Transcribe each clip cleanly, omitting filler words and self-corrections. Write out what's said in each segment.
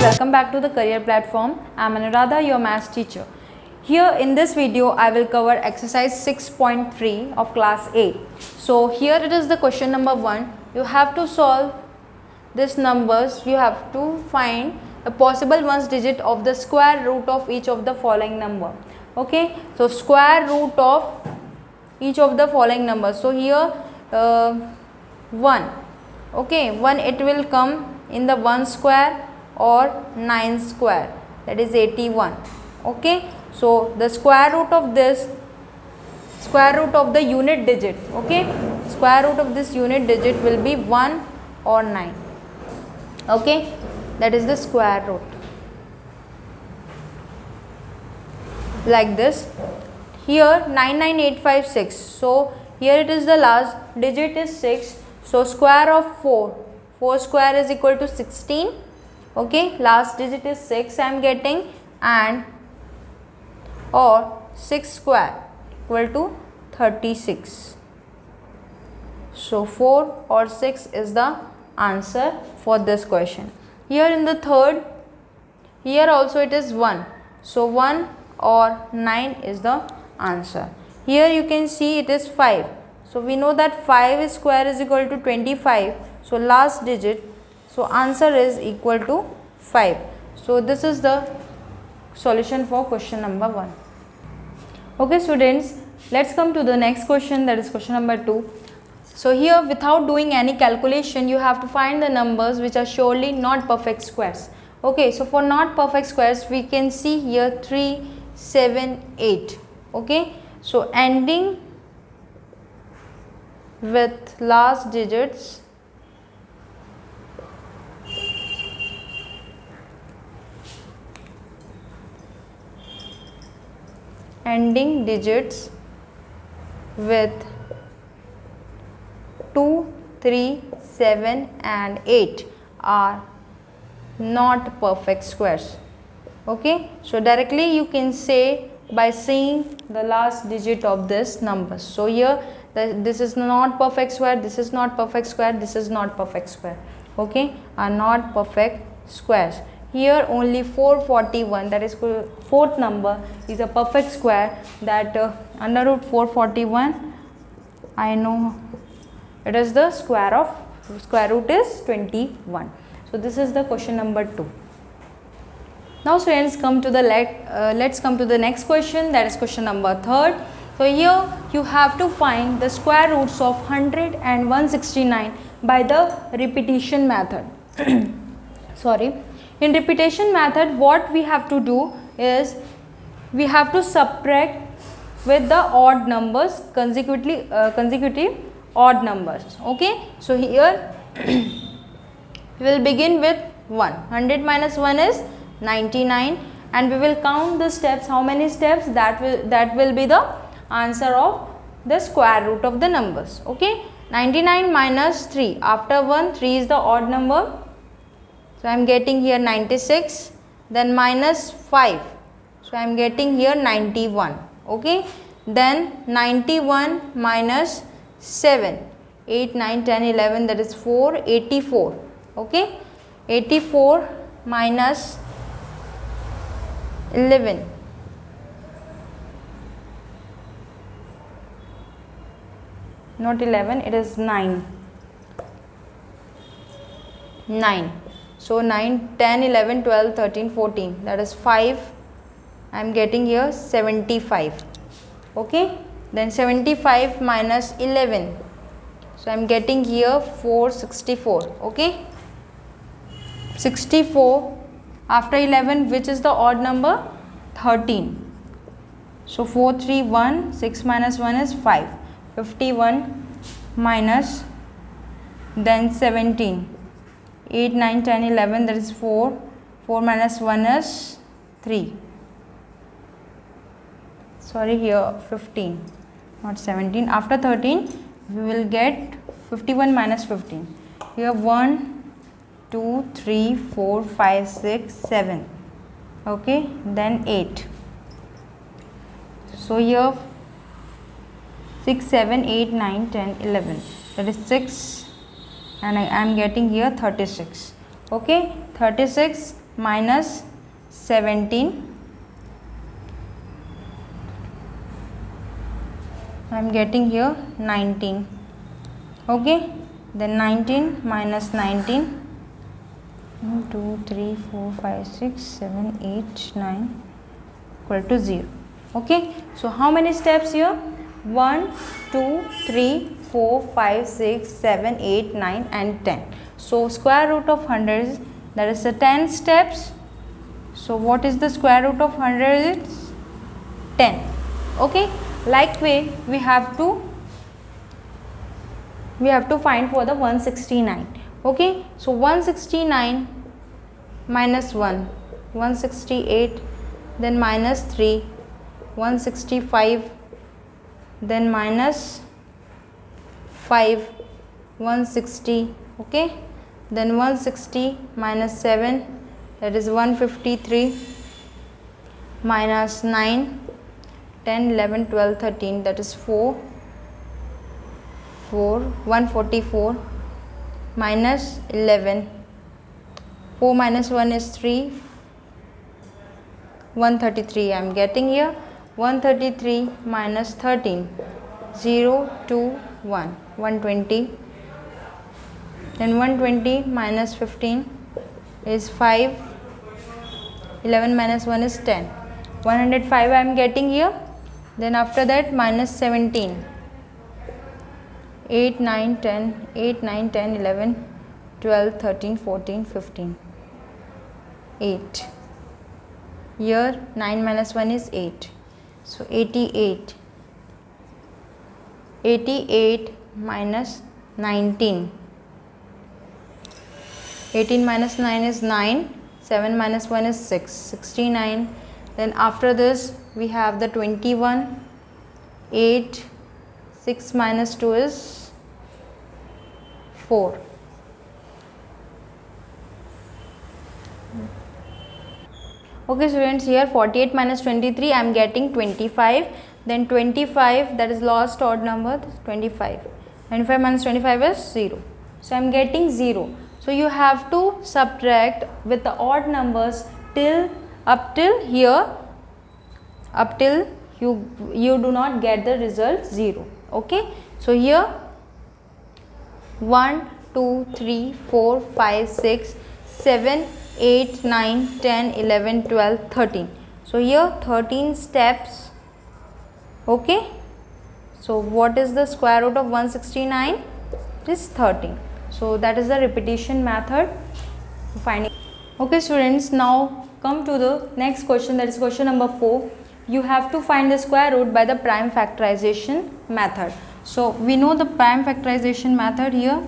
welcome back to the career platform. I am Anuradha, your maths teacher. Here in this video I will cover exercise 6.3 of class 8. So here it is the question number 1. You have to solve these numbers. You have to find the possible ones digit of the square root of each of the following number. Okay, so square root of each of the following numbers. So here 1. Okay, 1 it will come in the 1 square or 9 square, that is 81. Okay, so the square root of this, square root of the unit digit, okay, square root of this unit digit will be 1 or 9. Okay, that is the square root, like this. Here 99856, so here it is the last digit is 6, so square of 4 square is equal to 16. Okay, last digit is 6 I am getting, and or 6 square equal to 36. So 4 or 6 is the answer for this question. Here in the third, here also it is 1, so 1 or 9 is the answer. Here you can see it is 5, so we know that 5 square is equal to 25, so last digit, so answer is equal to 5. So this is the solution for question number 1. Okay students, let's come to the next question, that is question number 2. So here without doing any calculation you have to find the numbers which are surely not perfect squares. Okay, so for not perfect squares we can see here 3, 7, 8. Okay, so ending with last digits ending digits with 2, 3, 7 and 8 are not perfect squares. Okay, so directly you can say by seeing the last digit of this number. So here this is not perfect square, this is not perfect square, this is not perfect square. Okay, are not perfect squares. Here only 441, that is fourth number, is a perfect square, that under root 441 I know it is the square root is 21. So this is the question number 2. Now students, come to the let's come to the next question, that is question number 3. So here you have to find the square roots of 100 and 169 by the repetition method. Sorry, in repetition method what we have to do is we have to subtract with the odd numbers, consecutive odd numbers. Okay, so here we will begin with 100 minus 1 is 99, and we will count the steps, how many steps, that will be the answer of the square root of the numbers. Okay, 99 minus 3, after 1 3 is the odd number, so I am getting here 96, then minus 5, so I am getting here 91. Okay, then 91 minus 7, 8, 9, 10, 11, that is 4, 84. Okay, 84 minus 11, not 11, it is 9. So 9, 10, 11, 12, 13, 14, that is 5. I am getting here 75. Okay, then 75 minus 11, so I am getting here 464. Okay, 64 after 11, which is the odd number? 13. So 431, 6 minus 1 is 5. 51 minus then 17, 8, 9, 10, 11, that is 4. 4 minus 1 is 3. Sorry, here 15, not 17. After 13 we will get 51 minus 15. Here 1, 2, 3, 4, 5, 6, 7. Okay, then 8. So here 6, 7, 8, 9, 10, 11. That is 6 and I am getting here 36. Okay, 36 minus 17. I am getting here 19. Okay, then 19 minus 19. 1, 2, 3, 4, 5, 6, 7, 8, 9 equal to 0. Okay, so how many steps here? 1, 2, 3, 4, 5, 6, 7, 8, 9 and 10. So square root of 100 is, that is the 10 steps. So what is the square root of 100? It's 10. Okay, like way we have to find for the 169. Okay, so 169 minus 1, 168, then minus 3, 165, then minus 5, 160. Okay, then 160 minus 7, that is 153, minus 9, 10, 11, 12, 13, that is 4, 144, minus 11, 4 minus 1 is 3, 133 I am getting here. 133 minus 13, 0, 2, 1, 120. Then 120 minus 15 is 5, 11 minus 1 is 10, 105 I am getting here. Then after that minus 17, 8, 9, 10, 8, 9, 10, 11, 12, 13, 14, 15, 8. Here 9 minus 1 is 8. So 88. 88 minus 19. 18 minus 9 is 9. 7 minus 1 is 6. 69. Then after this we have the 21. 8. 6 minus 2 is 4. Okay students, here 48 minus 23 I am getting 25. Then 25, that is last odd number, 25. 25 minus 25 is 0. So I am getting 0. So you have to subtract with the odd numbers up till here, up till you do not get the result 0. Okay, so here 1, 2, 3, 4, 5, 6, 7, 8, 9, 10, 11, 12, 13. So here 13 steps. Okay, so what is the square root of 169? It is 13. So that is the repetition method for finding. Okay students, now come to the next question, that is question number 4. You have to find the square root by the prime factorization method. So we know the prime factorization method here.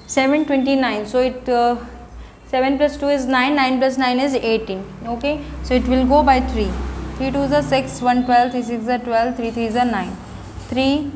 729. So it 7 plus 2 is 9, 9 plus 9 is 18. Okay, so it will go by 3. 3 2 is a 6, 1 12, 3 6 is a 12, 3 3 is a 9, 3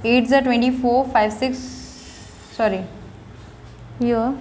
8 is a 24, 5 6, sorry, here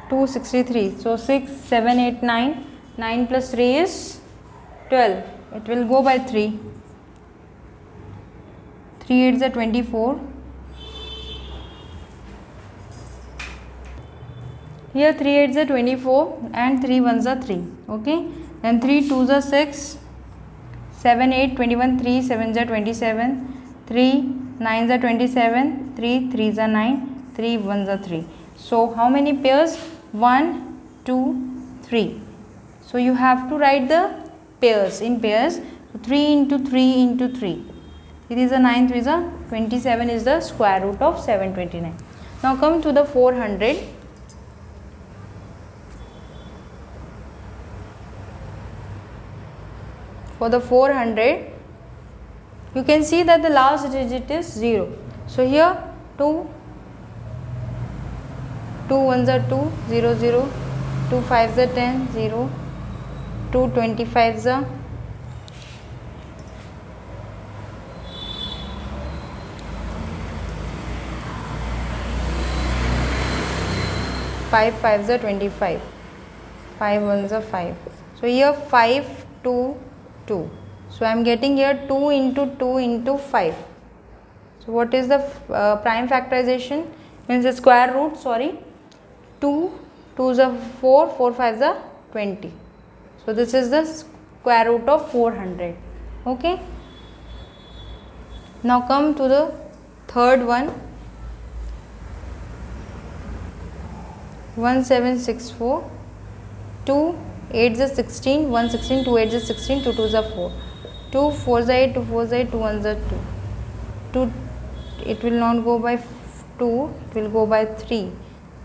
263. So 6, 7, 8, 9. 9 plus 3 is 12. It will go by 3. 3 8 is a 24. Here 3 8 is a 24 and 3 1 is a 3. Okay. Then 3 2 is a 6. 7 8 21. 3 7 is a 27. 3 9 is a 27. 3 3 is a 9. 3 1 is a 3. So how many pairs? 1 2 3. So you have to write the pairs in pairs. 3 into 3 into 3. It is a 9, 3 is a 27 is the square root of 729. Now come to the 400. For the 400, you can see that the last digit is 0. So here 2 1s are 2, 0 0, 2 5s are 10, 0, 2 25s are 5 5s are 25. 5 ones are 5. So here 5, 2, 2. So I am getting here 2 into 2 into 5. So what is the prime factorization? Means the square root, sorry. 2, 2s are 4, 4 5s are 20. So this is the square root of 400. Okay. Now come to the third one. 1764. 2 8s are 16, 1 16, 2 8s are 16, 2 2s are 4. 2 4s are 8, 2 4s are 8, 2 1s are 2. 2, it will not go by 2, it will go by 3.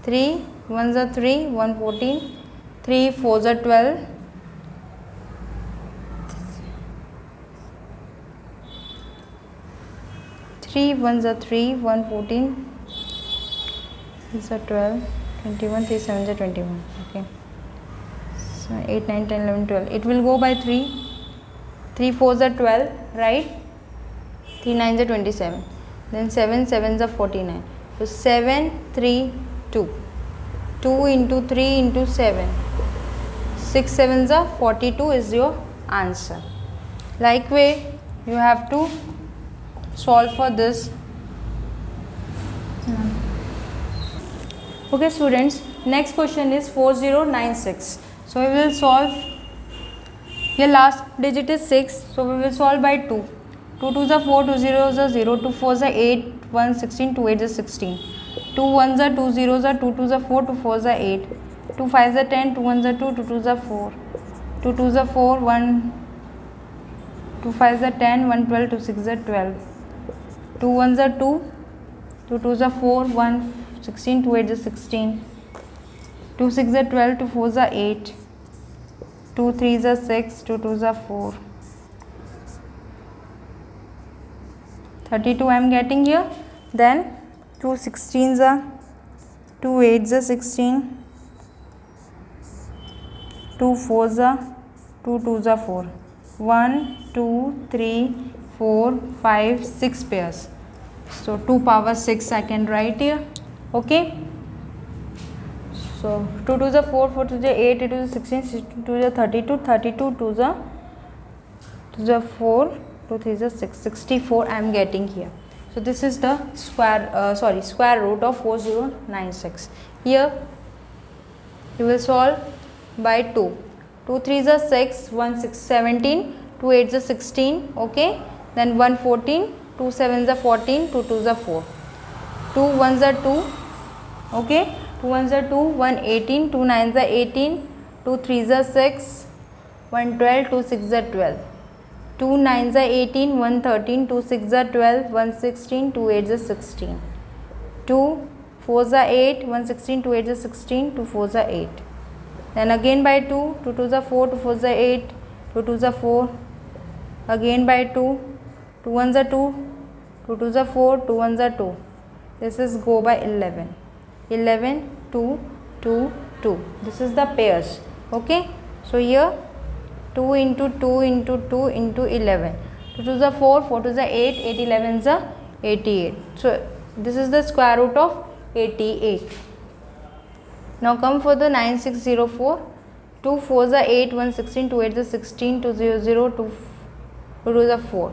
3 1s are 3, 1 14, 3 4s are 12. 3 1s are 3, 1 14, these are 12, 21, 3 7s are 21. Okay. So 8 9 10 11 12. It will go by 3. 3 4s are 12, right? 3 9s are 27. Then 7 7s are 49. So 7 3 2. 2 into 3 into 7. 6 7s are 42 is your answer. Like way you have to solve for this. Okay students, next question is 4096. So we will solve, your last digit is 6, so we will solve by 2. 2 2s are 4, 2 0s are 0, 2 4s are 8, 1 16, 2 8s are 16. 2 1s are 2 0s are 2 2s are 4, 2 4s are 8, 2 5s are 10, 2 1s are 2, 2 2s are 4, 2 2s are 4, 1 2 5s are 10, 1 12, 2 6s are 12, 2 1s are 2, 2 2s are 4, 1 16, 2 8s are 16, 2 6s are 12, 2 4s are 8, 2 3s are 6, 2 2s are 4. 32 I am getting here. Then 2 16s are 2 8s are 16, 2 4s are 2 2s are 4. 1 2 3 4 5 6 pairs. So 2 power 6 I can write here. Okay. So 2 2s are 4, 4 2s are 8, 8 2s are 16, 6 2s are 32, 32 2s are 4, 2 3s are 6, 64 I am getting here. So this is the square root of 4096. Here you will solve by 2. 2 3s are 6, 1 6 17, 2 8s are 16. Okay. Then 1 14, 2 7s are 14, 2 2s are 4. 2 1s are 2. Okay. 2 1s are 2, 1 18, 2 9s are 18, 2 3s are 6, 1 12, 2 6s are 12. 2 9s are 18, 1 13, 2 6s are 12, 1 16, 2 8s are 16. 2 4s are 8, 1 16, 2 8s are 16, 2 4s are 8. Then again by 2, 2 2s are 4, 2 4s are 8, 2 2s are 4. Again by 2, 2 1s are 2, 2 2s are 4, 2 1s are 2. This is go by 11. 11 2 2 2. This is the pairs. Okay. So here 2 into 2 into 2 into 11. 2 2s are 4, 4 2s are 8, 8 11s are 88. So this is the square root of 88. Now come for the 9604. 2 4s are 8, 1 16, 2 8s are 16, 2 0 0, 2 2s are 4.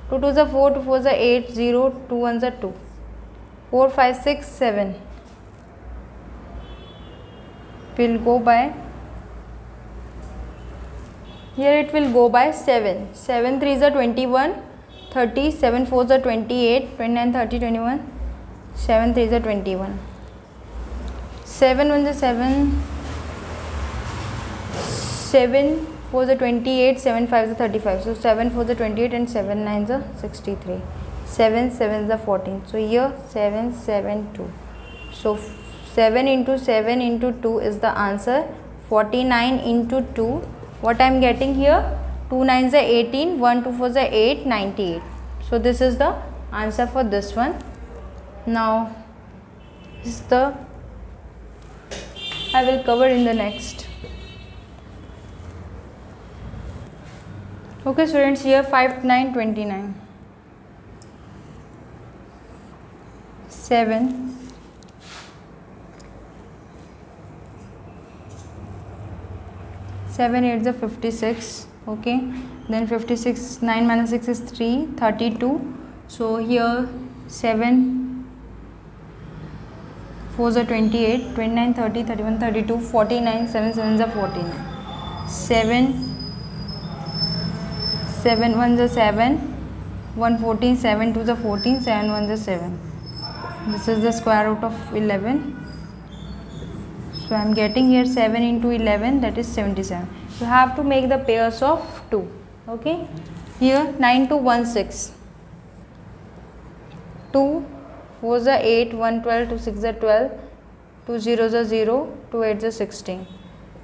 2 2s are 4, 2 4s are 8, 0, 2 1s are 2. 4 5 6 7. Will go by, here it will go by 7. 7 3s are 21, 30, 7 4s are 28, 29, 30, 21, 7 3s are 21. 7 1s are 7, 7 4s are 28, 7 5s are 35. So 7 4s are 28 and 7 9s are 63. 7 7s are 14. So here 7 7 2. So 7 into 7 into 2 is the answer. 49 into 2. What I am getting here? 2 9s are 18, 1 2 4s are 8, 98. So this is the answer for this one. Now this is the, I will cover in the next. Okay students, here 5 9 29. 7 7 8 is 56. Okay, then 56, 9 minus 6 is 3, 32. So here 7 4 is 28, 29, 30, 31, 32, 49, 7 7 is 49. 7 7 1 is 7, 1 14, 7 2 is 14, 7 1 is 7. This is the square root of 11. So I am getting here 7 into 11, that is 77. You have to make the pairs of 2. Okay, here 9 2 1 6, 2 4 is 8, 1 12, 2 6 is 12, 2 0 is 0, 2 8 is 16,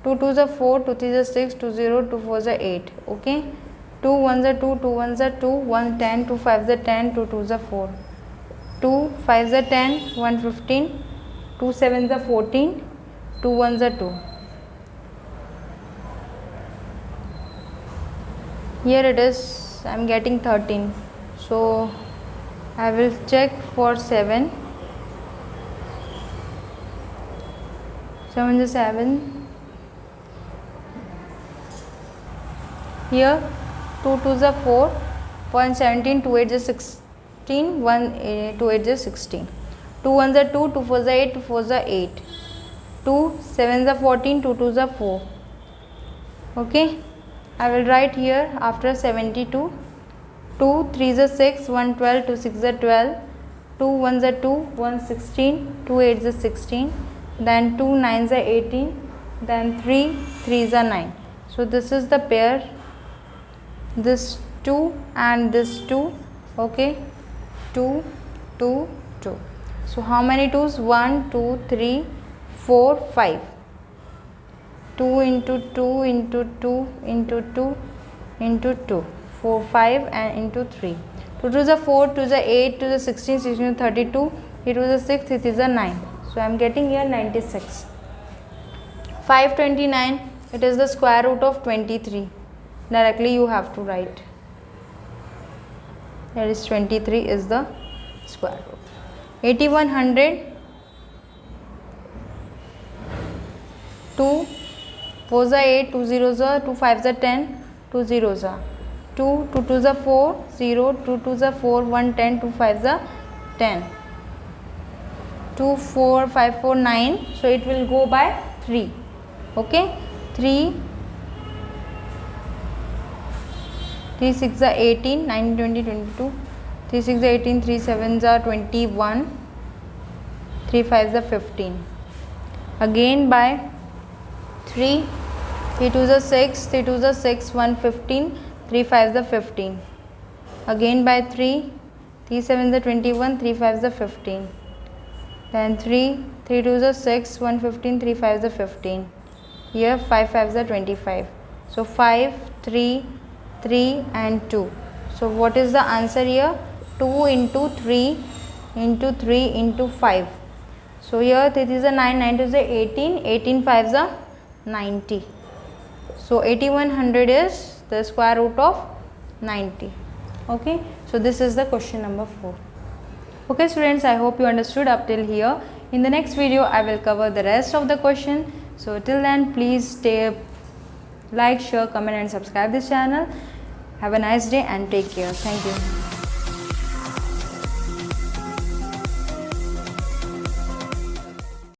2 2 is 4, 2 3 is 6, 2 0, 2 4 is 8. Okay, 2 1 is 2, 2 1 is 2, 1 10, 2 5 is 10, 2 2 is 4, 2 5 is 10, 1 15, 2 7 is 14, 2 1 is 2. Here it is, I am getting 13. So I will check for 7. 7 is 7. Here 2 2 is 4, 1 17, 2 8 is 16, 1 2 8 is 16. 2 1 is 2, 2 4 is 8, 2 4 is 8. 2 7 is 14, 2 2 is 4. Okay, I will write here after 72. 2 3 is 6, 1 12, 2 6 is 12, 2 1 is 2, 1 16, 2 8 is 16, then 2 9 is 18, then 3 3 is 9. So this is the pair, this 2 and this 2. Okay, 2 2 2. So how many 2's? 1 2 3 4 5. 2 into 2 into 2 into 2 into 2, 4 5 and into 3. 2 to the 4, 2 to the 8, 2 to the 16, 16 to 32, 3 to the 6, 3 is a 9. So I am getting here 96. 529, it is the square root of 23. Directly you have to write. That is 23 is the square root. 8100, 2 4 is 8, 2 zeros are 2 5 is 10, 2 zeros are 2, 2 2 is 4, 0, 2 2 is 4, 1 10, 2 5 is 10, 2 4 5 4 9. So it will go by 3. Okay, 3 3 6 is 18, 9 20 22, 3 6 is 18, 3 7 is 21, 3 5 is 15. Again by 3, 3 2 is 6, 3 2 is 6, 1 15, 3 5 is 15. Again by 3, 3 7 is 21, 3 5 is 15. Then 3 2 is 6, 1 15, 3 5 is 15. Here 5 5 is 25. So 5 3 3 and 2. So what is the answer here? 2 into 3 into 3 into 5. So here this is a 9, 9 is a 18, 18 5 is a 90. So 8100 is the square root of 90. Okay, so this is the question number 4. Okay students, I hope you understood up till here. In the next video I will cover the rest of the question. So till then, please stay, like, share, comment and subscribe this channel. Have a nice day and take care. Thank you.